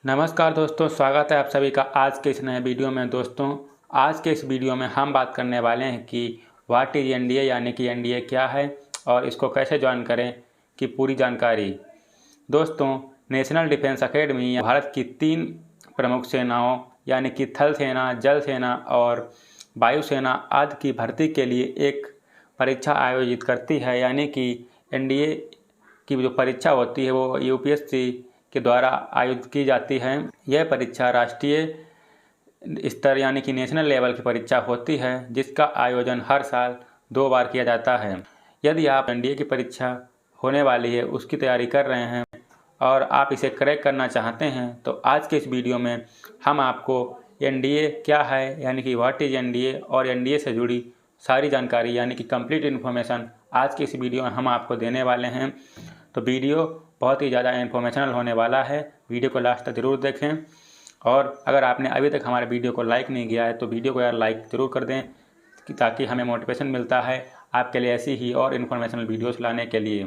नमस्कार दोस्तों, स्वागत है आप सभी का आज के इस नए वीडियो में। दोस्तों, आज के इस वीडियो में हम बात करने वाले हैं कि व्हाट इज़ एनडीए यानी कि एनडीए क्या है और इसको कैसे ज्वाइन करें की पूरी जानकारी। दोस्तों, नेशनल डिफेंस एकेडमी भारत की 3 प्रमुख सेनाओं यानी कि थल सेना, जल सेना और वायुसेना आदि की भर्ती के लिए एक परीक्षा आयोजित करती है। यानी कि एनडीए की जो परीक्षा होती है वो यूपीएससी के द्वारा आयोजित की जाती है। यह परीक्षा राष्ट्रीय स्तर यानी कि नेशनल लेवल की परीक्षा होती है, जिसका आयोजन हर साल 2 बार किया जाता है। यदि आप एनडीए की परीक्षा होने वाली है उसकी तैयारी कर रहे हैं और आप इसे क्रैक करना चाहते हैं तो आज के इस वीडियो में हम आपको एनडीए क्या है यानी कि व्हाट इज़ एनडीए और एनडीए से जुड़ी सारी जानकारी यानी कि कंप्लीट इन्फॉर्मेशन आज के इस वीडियो में हम आपको देने वाले हैं। तो वीडियो बहुत ही ज़्यादा इन्फॉर्मेशनल होने वाला है, वीडियो को लास्ट तक ज़रूर देखें। और अगर आपने अभी तक हमारे वीडियो को लाइक नहीं किया है तो वीडियो को यार लाइक ज़रूर कर दें ताकि हमें मोटिवेशन मिलता है आपके लिए ऐसी ही और इन्फॉर्मेशनल वीडियोस लाने के लिए।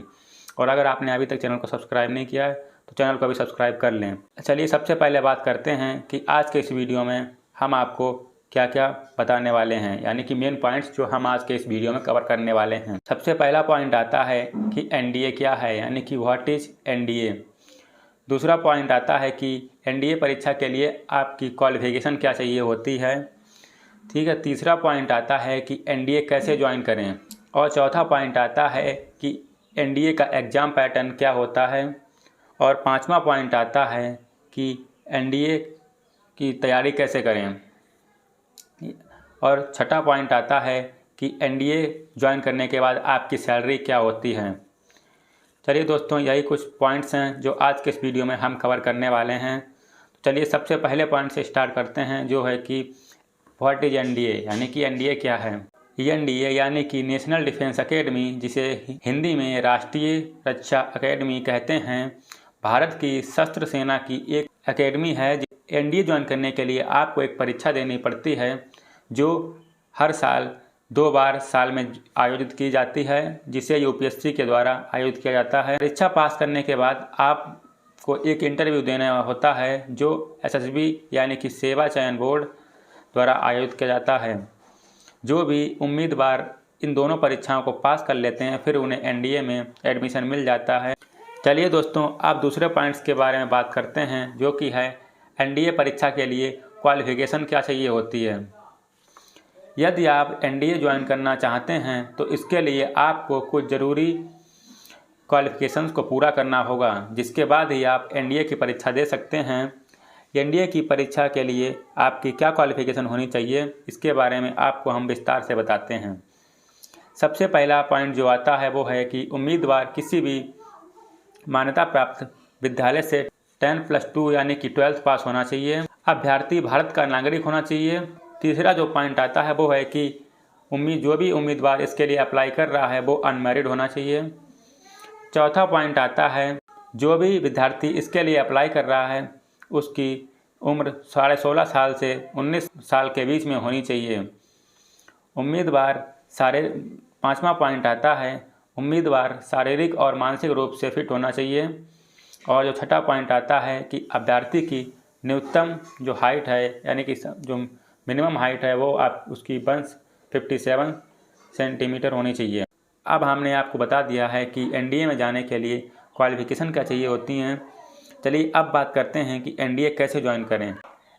और अगर आपने अभी तक चैनल को सब्सक्राइब नहीं किया है तो चैनल को भी सब्सक्राइब कर लें। चलिए सबसे पहले बात करते हैं कि आज के इस वीडियो में हम आपको क्या क्या बताने वाले हैं, यानी कि मेन पॉइंट्स जो हम आज के इस वीडियो में कवर करने वाले हैं। सबसे पहला पॉइंट आता है कि एनडीए क्या है यानी कि व्हाट इज़ एनडीए। दूसरा पॉइंट आता है कि एनडीए परीक्षा के लिए आपकी क्वालिफिकेशन क्या चाहिए होती है। ठीक है। तीसरा पॉइंट आता है कि एनडीए कैसे ज्वाइन करें। और चौथा पॉइंट आता है कि एनडीए का एग्ज़ाम पैटर्न क्या होता है। और पाँचवा पॉइंट आता है कि एनडीए की तैयारी कैसे करें। और छठा पॉइंट आता है कि एनडीए ज्वाइन करने के बाद आपकी सैलरी क्या होती है। चलिए दोस्तों, यही कुछ पॉइंट्स हैं जो आज के इस वीडियो में हम कवर करने वाले हैं। तो चलिए सबसे पहले पॉइंट से स्टार्ट करते हैं, जो है कि व्हाट इज़ एनडीए यानी कि एनडीए क्या है। एनडीए यानी कि नेशनल डिफेंस एकेडमी, जिसे हिंदी में राष्ट्रीय रक्षा अकेडमी कहते हैं, भारत की सशस्त्र सेना की एक एकेडमी है। एनडीए ज्वाइन करने के लिए आपको एक परीक्षा देनी पड़ती है जो हर साल 2 बार साल में आयोजित की जाती है, जिसे यूपीएससी के द्वारा आयोजित किया जाता है। परीक्षा पास करने के बाद आपको एक इंटरव्यू देना होता है जो एसएसबी यानी कि सेवा चयन बोर्ड द्वारा आयोजित किया जाता है। जो भी उम्मीदवार इन दोनों परीक्षाओं को पास कर लेते हैं फिर उन्हें एनडीए में एडमिशन मिल जाता है। चलिए दोस्तों, आप दूसरे पॉइंट्स के बारे में बात करते हैं, जो कि है एनडीए परीक्षा के लिए क्वालिफिकेशन क्या चाहिए होती है। यदि आप एनडीए ज्वाइन करना चाहते हैं तो इसके लिए आपको कुछ ज़रूरी क्वालिफिकेशंस को पूरा करना होगा, जिसके बाद ही आप एनडीए की परीक्षा दे सकते हैं। एनडीए की परीक्षा के लिए आपकी क्या क्वालिफिकेशन होनी चाहिए, इसके बारे में आपको हम विस्तार से बताते हैं। सबसे पहला पॉइंट जो आता है वो है कि उम्मीदवार किसी भी मान्यता प्राप्त विद्यालय से 10+2 यानी कि 12th पास होना चाहिए। अभ्यर्थी भारत का नागरिक होना चाहिए। तीसरा जो पॉइंट आता है वो है कि जो भी उम्मीदवार इसके लिए अप्लाई कर रहा है वो अनमैरिड होना चाहिए। चौथा पॉइंट आता है जो भी विद्यार्थी इसके लिए अप्लाई कर रहा है उसकी उम्र 16.5 साल से 19 साल के बीच में होनी चाहिए। पाँचवा पॉइंट आता है उम्मीदवार शारीरिक और मानसिक रूप से फिट होना चाहिए। और जो छठा पॉइंट आता है कि अभ्यर्थी की न्यूनतम जो हाइट है यानी कि जो मिनिमम हाइट है वो उसकी 157 सेंटीमीटर होनी चाहिए। अब हमने आपको बता दिया है कि एनडीए में जाने के लिए क्वालिफिकेशन क्या चाहिए होती हैं। चलिए अब बात करते हैं कि एनडीए कैसे ज्वाइन करें।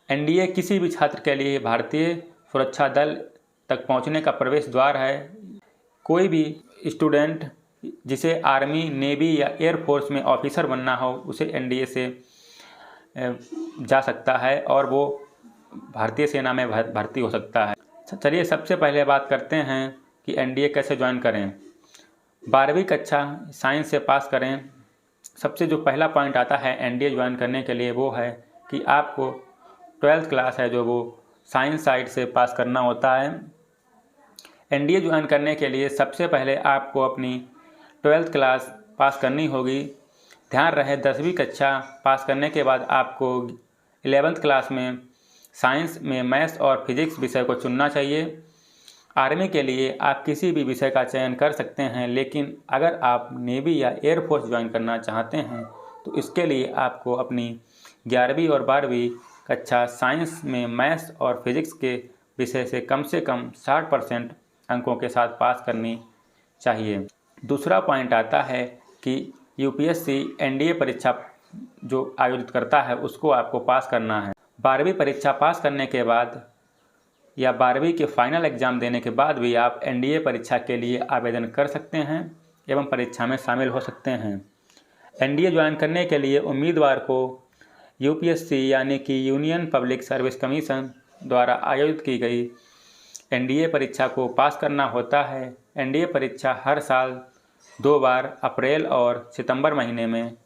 एनडीए किसी भी छात्र के लिए भारतीय सुरक्षा दल तक पहुंचने का प्रवेश द्वार है। कोई भी स्टूडेंट जिसे आर्मी, नेवी या एयरफोर्स में ऑफिसर बनना हो उसे एनडीए से जा सकता है और वो भारतीय सेना में भर्ती हो सकता है। चलिए सबसे पहले बात करते हैं कि एनडीए कैसे ज्वाइन करें। 12वीं कक्षा साइंस से पास करें। सबसे जो पहला पॉइंट आता है एनडीए ज्वाइन करने के लिए वो है कि आपको 12th क्लास है जो वो साइंस साइड से पास करना होता है। एनडीए ज्वाइन करने के लिए सबसे पहले आपको अपनी 12th क्लास पास करनी होगी। ध्यान रहे 10वीं कक्षा पास करने के बाद आपको 11th क्लास में साइंस में मैथ्स और फिजिक्स विषय को चुनना चाहिए। आर्मी के लिए आप किसी भी विषय का चयन कर सकते हैं, लेकिन अगर आप नेवी या एयरफोर्स ज्वाइन करना चाहते हैं तो इसके लिए आपको अपनी 11वीं और 12वीं कक्षा साइंस में मैथ्स और फिजिक्स के विषय से कम 60% अंकों के साथ पास करनी चाहिए। दूसरा पॉइंट आता है कि यूपीएससी एनडीए परीक्षा जो आयोजित करता है उसको आपको पास करना है। 12वीं परीक्षा पास करने के बाद या 12वीं के फाइनल एग्ज़ाम देने के बाद भी आप एनडीए परीक्षा के लिए आवेदन कर सकते हैं एवं परीक्षा में शामिल हो सकते हैं। एनडीए ज्वाइन करने के लिए उम्मीदवार को यूपीएससी यानी कि यूनियन पब्लिक सर्विस कमीशन द्वारा आयोजित की गई एनडीए परीक्षा को पास करना होता है। एनडीए परीक्षा हर साल 2 बार अप्रैल और सितंबर महीने में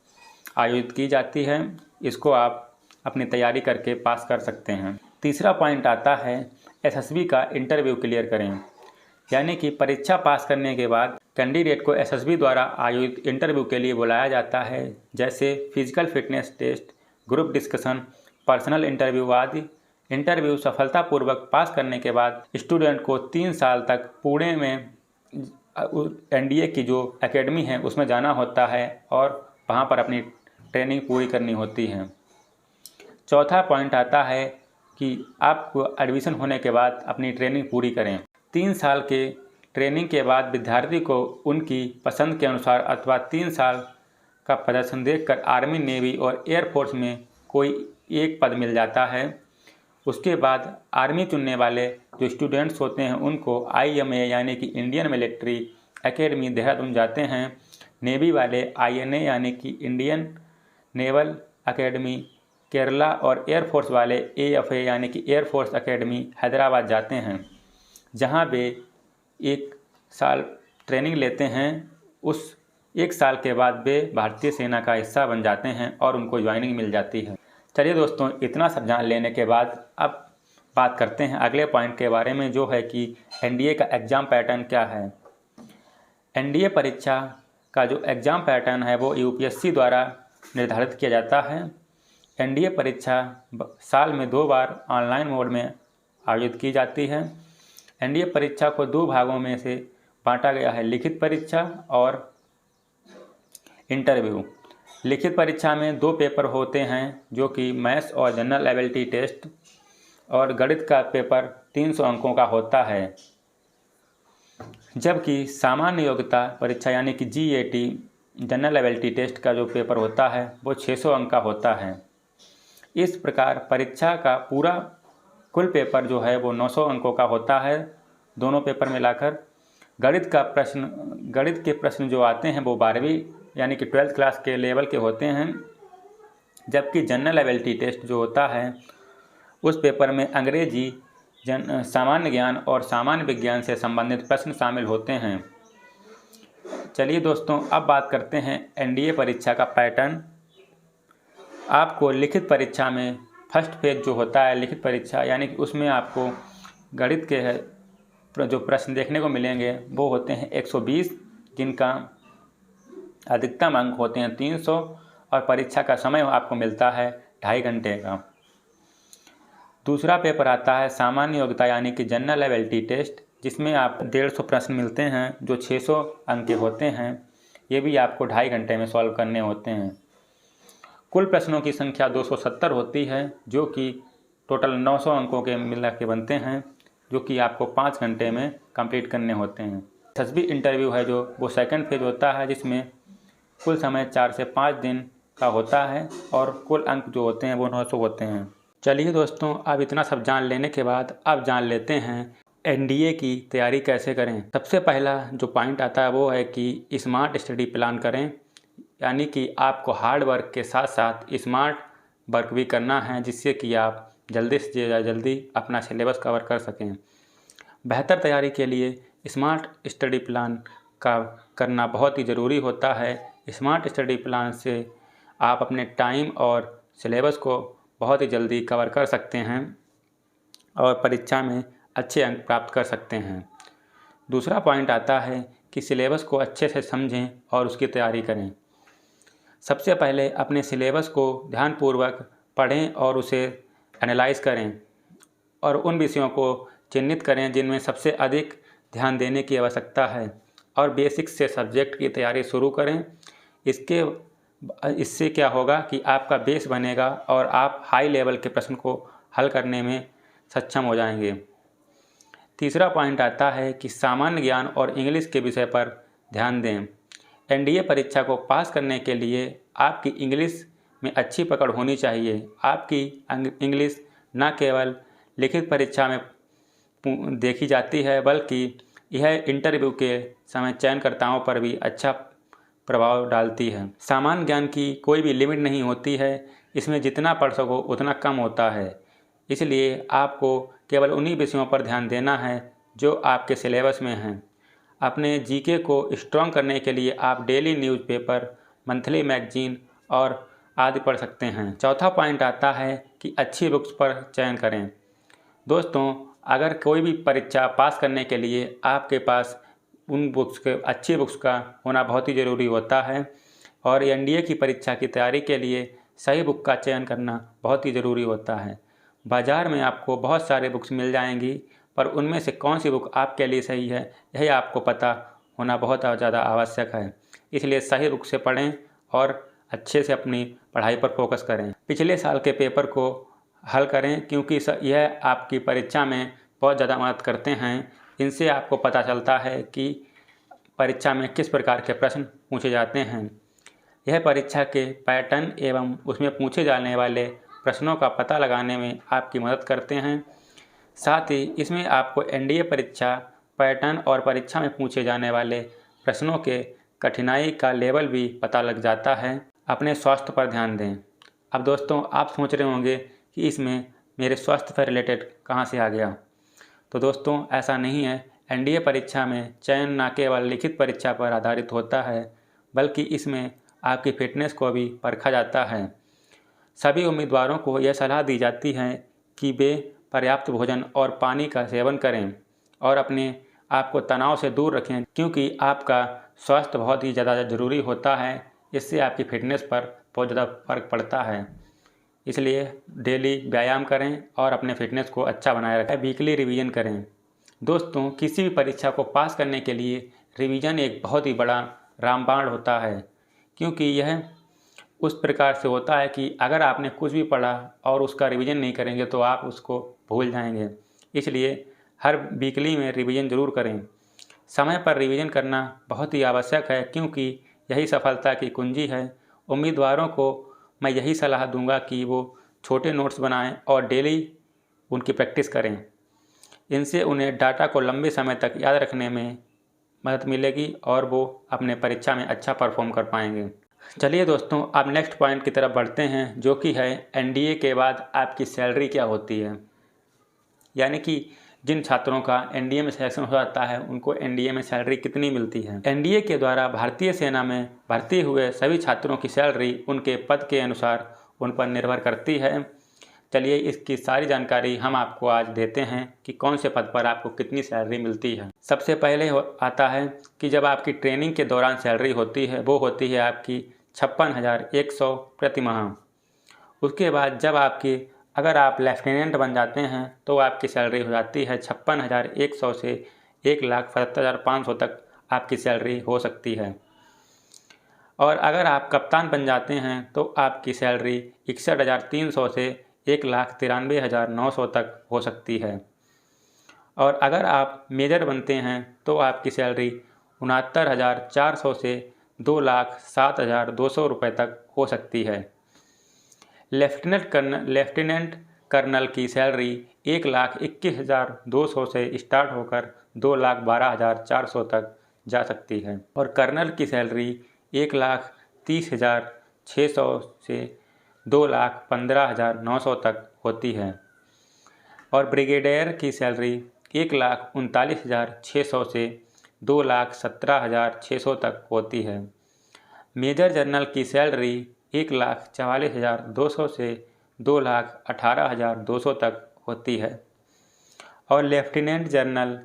आयोजित की जाती है। इसको आप अपनी तैयारी करके पास कर सकते हैं। तीसरा पॉइंट आता है एसएसबी का इंटरव्यू क्लियर करें, यानी कि परीक्षा पास करने के बाद कैंडिडेट को एसएसबी द्वारा आयोजित इंटरव्यू के लिए बुलाया जाता है, जैसे physical fitness test, group discussion, personal interview आदि। इंटरव्यू सफलतापूर्वक पास करने के बाद स्टूडेंट को 3 साल तक पुणे में एनडीए की जो एकेडमी है उसमें जाना होता है और वहाँ पर अपनी ट्रेनिंग पूरी करनी होती है। चौथा पॉइंट आता है कि आपको एडमिशन होने के बाद अपनी ट्रेनिंग पूरी करें। 3 साल के ट्रेनिंग के बाद विद्यार्थी को उनकी पसंद के अनुसार अथवा 3 साल का प्रदर्शन देखकर आर्मी, नेवी और एयरफोर्स में कोई एक पद मिल जाता है। उसके बाद आर्मी चुनने वाले जो स्टूडेंट्स होते हैं उनको IMA यानी कि इंडियन मिलिट्री एकेडमी देहरादून जाते हैं। नेवी वाले INA यानी कि इंडियन नेवल एकेडमी केरला और एयरफोर्स वाले AFA यानी कि एयरफोर्स एकेडमी हैदराबाद जाते हैं, जहां वे 1 साल ट्रेनिंग लेते हैं। उस 1 साल के बाद वे भारतीय सेना का हिस्सा बन जाते हैं और उनको ज्वाइनिंग मिल जाती है। चलिए दोस्तों, इतना सब जान लेने के बाद अब बात करते हैं अगले पॉइंट के बारे में, जो है कि एनडीए का एग्ज़ाम पैटर्न क्या है। एनडीए परीक्षा का जो एग्ज़ाम पैटर्न है वो यूपीएससी द्वारा निर्धारित किया जाता है। एनडीए परीक्षा साल में 2 बार ऑनलाइन मोड में आयोजित की जाती है। एनडीए परीक्षा को 2 भागों में से बांटा गया है, लिखित परीक्षा और इंटरव्यू। लिखित परीक्षा में 2 पेपर होते हैं, जो कि मैथ्स और जनरल एबिलिटी टेस्ट, और गणित का पेपर 300 अंकों का होता है। जबकि सामान्य योग्यता परीक्षा यानी कि GAT जनरल एबिलिटी टेस्ट का जो पेपर होता है वो 600 अंक का होता है। इस प्रकार परीक्षा का पूरा कुल पेपर जो है वो 900 अंकों का होता है, दोनों पेपर मिलाकर। गणित के प्रश्न जो आते हैं वो 12वीं यानी कि 12th क्लास के लेवल के होते हैं। जबकि जनरल एबिलिटी टेस्ट जो होता है उस पेपर में अंग्रेजी, सामान्य ज्ञान और सामान्य विज्ञान से संबंधित प्रश्न शामिल होते हैं। चलिए दोस्तों, अब बात करते हैं एनडीए परीक्षा का पैटर्न। आपको लिखित परीक्षा में फर्स्ट फेज जो होता है लिखित परीक्षा, यानी कि उसमें आपको गणित के जो प्रश्न देखने को मिलेंगे वो होते हैं 120, जिनका अधिकतम अंक होते हैं 300, और परीक्षा का समय आपको मिलता है 2.5 घंटे का। दूसरा पेपर आता है सामान्य योग्यता यानी कि जनरल एबिलिटी टेस्ट, जिसमें आप 150 प्रश्न मिलते हैं जो 600 अंक के होते हैं। ये भी आपको 2.5 घंटे में सॉल्व करने होते हैं। कुल प्रश्नों की संख्या 270 होती है, जो कि टोटल 900 अंकों के मिला के बनते हैं, जो कि आपको 5 घंटे में कंप्लीट करने होते हैं। एसएसबी इंटरव्यू है जो वो सेकंड फेज होता है, जिसमें कुल समय 4 से 5 दिन का होता है और कुल अंक जो होते हैं वो 900 होते हैं। चलिए दोस्तों, अब इतना सब जान लेने के बाद अब जान लेते हैं एनडीए की तैयारी कैसे करें। सबसे पहला जो पॉइंट आता है वो है कि स्मार्ट स्टडी प्लान करें, यानी कि आपको हार्ड वर्क के साथ साथ स्मार्ट वर्क भी करना है, जिससे कि आप जल्दी से जल्दी अपना सिलेबस कवर कर सकें। बेहतर तैयारी के लिए स्मार्ट स्टडी प्लान का करना बहुत ही ज़रूरी होता है। स्मार्ट स्टडी प्लान से आप अपने टाइम और सिलेबस को बहुत ही जल्दी कवर कर सकते हैं और परीक्षा में अच्छे अंक प्राप्त कर सकते हैं। दूसरा पॉइंट आता है कि सिलेबस को अच्छे से समझें और उसकी तैयारी करें। सबसे पहले अपने सिलेबस को ध्यानपूर्वक पढ़ें और उसे एनालाइज करें और उन विषयों को चिन्हित करें जिनमें सबसे अधिक ध्यान देने की आवश्यकता है, और बेसिक्स से सब्जेक्ट की तैयारी शुरू करें। इसके इससे क्या होगा कि आपका बेस बनेगा और आप हाई लेवल के प्रश्न को हल करने में सक्षम हो जाएंगे। तीसरा पॉइंट आता है कि सामान्य ज्ञान और इंग्लिश के विषय पर ध्यान दें। एनडीए परीक्षा को पास करने के लिए आपकी इंग्लिश में अच्छी पकड़ होनी चाहिए। आपकी इंग्लिश न केवल लिखित परीक्षा में देखी जाती है बल्कि यह इंटरव्यू के समय चयनकर्ताओं पर भी अच्छा प्रभाव डालती है। सामान्य ज्ञान की कोई भी लिमिट नहीं होती है, इसमें जितना पढ़ सको उतना कम होता है। इसलिए आपको केवल उन्हीं विषयों पर ध्यान देना है जो आपके सिलेबस में हैं। अपने जीके को स्ट्रॉन्ग करने के लिए आप डेली न्यूज़पेपर, मंथली मैगजीन और आदि पढ़ सकते हैं। चौथा पॉइंट आता है कि अच्छी बुक्स पर चयन करें। दोस्तों, अगर कोई भी परीक्षा पास करने के लिए आपके पास उन बुक्स के अच्छी बुक्स का होना बहुत ही ज़रूरी होता है और एनडीए की परीक्षा की तैयारी के लिए सही बुक का चयन करना बहुत ही ज़रूरी होता है। बाज़ार में आपको बहुत सारे बुक्स मिल जाएंगी, पर उनमें से कौन सी बुक आपके लिए सही है यही आपको पता होना बहुत ज़्यादा आवश्यक है। इसलिए सही बुक से पढ़ें और अच्छे से अपनी पढ़ाई पर फोकस करें। पिछले साल के पेपर को हल करें क्योंकि यह आपकी परीक्षा में बहुत ज़्यादा मदद करते हैं। इनसे आपको पता चलता है कि परीक्षा में किस प्रकार के प्रश्न पूछे जाते हैं। यह परीक्षा के पैटर्न एवं उसमें पूछे जाने वाले प्रश्नों का पता लगाने में आपकी मदद करते हैं। साथ ही इसमें आपको एनडीए परीक्षा पैटर्न और परीक्षा में पूछे जाने वाले प्रश्नों के कठिनाई का लेवल भी पता लग जाता है। अपने स्वास्थ्य पर ध्यान दें। अब दोस्तों, आप सोच रहे होंगे कि इसमें मेरे स्वास्थ्य से रिलेटेड कहाँ से आ गया। तो दोस्तों, ऐसा नहीं है। एनडीए परीक्षा में चयन न केवल लिखित परीक्षा पर आधारित होता है बल्कि इसमें आपकी फिटनेस को भी परखा जाता है। सभी उम्मीदवारों को यह सलाह दी जाती है कि वे पर्याप्त भोजन और पानी का सेवन करें और अपने आप को तनाव से दूर रखें, क्योंकि आपका स्वास्थ्य बहुत ही ज़्यादा ज़रूरी होता है। इससे आपकी फिटनेस पर बहुत ज़्यादा फर्क पड़ता है। इसलिए डेली व्यायाम करें और अपने फिटनेस को अच्छा बनाए रखें। वीकली रिवीजन करें। दोस्तों, किसी भी परीक्षा को पास करने के लिए रिवीजन एक बहुत ही बड़ा रामबाण होता है, क्योंकि यह उस प्रकार से होता है कि अगर आपने कुछ भी पढ़ा और उसका रिवीजन नहीं करेंगे तो आप उसको भूल जाएंगे। इसलिए हर वीकली में रिवीजन ज़रूर करें। समय पर रिवीजन करना बहुत ही आवश्यक है, क्योंकि यही सफलता की कुंजी है। उम्मीदवारों को मैं यही सलाह दूंगा कि वो छोटे नोट्स बनाएं और डेली उनकी प्रैक्टिस करें। इनसे उन्हें डाटा को लंबे समय तक याद रखने में मदद मिलेगी और वो अपने परीक्षा में अच्छा परफॉर्म कर पाएंगे। चलिए दोस्तों, अब नेक्स्ट पॉइंट की तरफ बढ़ते हैं, जो कि है एनडीए के बाद आपकी सैलरी क्या होती है। यानी कि जिन छात्रों का एनडीए में सिलेक्शन हो जाता है उनको एनडीए में सैलरी कितनी मिलती है। एनडीए के द्वारा भारतीय सेना में भर्ती हुए सभी छात्रों की सैलरी उनके पद के अनुसार उन पर निर्भर करती है। चलिए इसकी सारी जानकारी हम आपको आज देते हैं कि कौन से पद पर आपको कितनी सैलरी मिलती है। सबसे पहले आता है कि जब आपकी ट्रेनिंग के दौरान सैलरी होती है वो होती है आपकी 56,100 प्रति माह। उसके बाद जब अगर आप लेफ्टिनेंट बन जाते हैं तो आपकी सैलरी हो जाती है 56,100 से 1,75,500 तक आपकी सैलरी हो सकती है। और अगर आप कप्तान बन जाते हैं तो आपकी सैलरी 61,300 से 1,93,900 तक हो सकती है। और अगर आप मेजर बनते हैं तो आपकी सैलरी 69,400 से 2,07,200 रुपये तक हो सकती है। लेफ्टिनेंट कर्नल की सैलरी 1,21,200 से स्टार्ट होकर 2,12,400 तक जा सकती है और कर्नल की सैलरी 1,30,600 से 2,15,900 तक होती है और ब्रिगेडियर की सैलरी 1,39,600 से 2,17,600 तक होती है। मेजर जनरल की सैलरी 1,44,200 से 2,18,200 तक होती है और लेफ्टिनेंट जनरल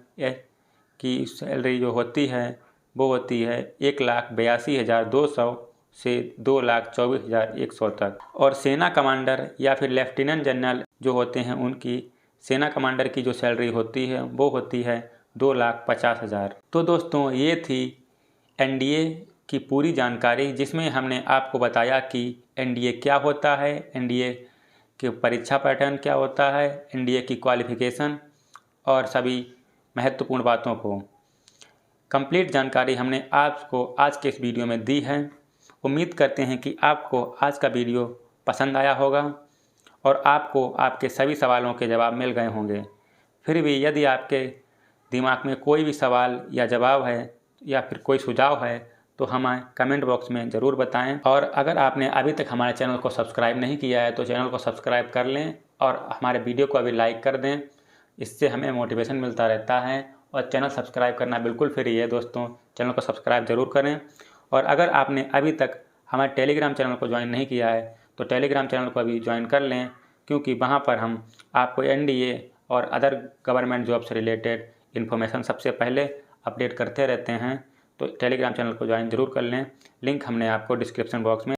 की सैलरी जो होती है वो होती है 1,82,200 से 2,24,100 तक। और सेना कमांडर या फिर लेफ्टिनेंट जनरल जो होते हैं उनकी सेना कमांडर की जो सैलरी होती है वो होती है 2,50,000। तो दोस्तों, ये थी एनडीए की पूरी जानकारी, जिसमें हमने आपको बताया कि एनडीए क्या होता है, एनडीए के परीक्षा पैटर्न क्या होता है, एनडीए की क्वालिफ़िकेशन और सभी महत्वपूर्ण बातों को कंप्लीट जानकारी हमने आपको आज के इस वीडियो में दी है। उम्मीद करते हैं कि आपको आज का वीडियो पसंद आया होगा और आपको आपके सभी सवालों के जवाब मिल गए होंगे। फिर भी यदि आपके दिमाग में कोई भी सवाल या जवाब है या फिर कोई सुझाव है तो हमें कमेंट बॉक्स में ज़रूर बताएं। और अगर आपने अभी तक हमारे चैनल को सब्सक्राइब नहीं किया है तो चैनल को सब्सक्राइब कर लें और हमारे वीडियो को अभी लाइक कर दें। इससे हमें मोटिवेशन मिलता रहता है और चैनल सब्सक्राइब करना बिल्कुल फ्री है दोस्तों, चैनल को सब्सक्राइब ज़रूर करें। और अगर आपने अभी तक हमारे टेलीग्राम चैनल को ज्वाइन नहीं किया है तो टेलीग्राम चैनल को अभी ज्वाइन कर लें, क्योंकि वहाँ पर हम आपको एनडीए और अदर गवर्नमेंट जॉब से रिलेटेड इन्फॉर्मेशन सबसे पहले अपडेट करते रहते हैं। तो टेलीग्राम चैनल को ज्वाइन ज़रूर कर लें, लिंक हमने आपको डिस्क्रिप्शन बॉक्स में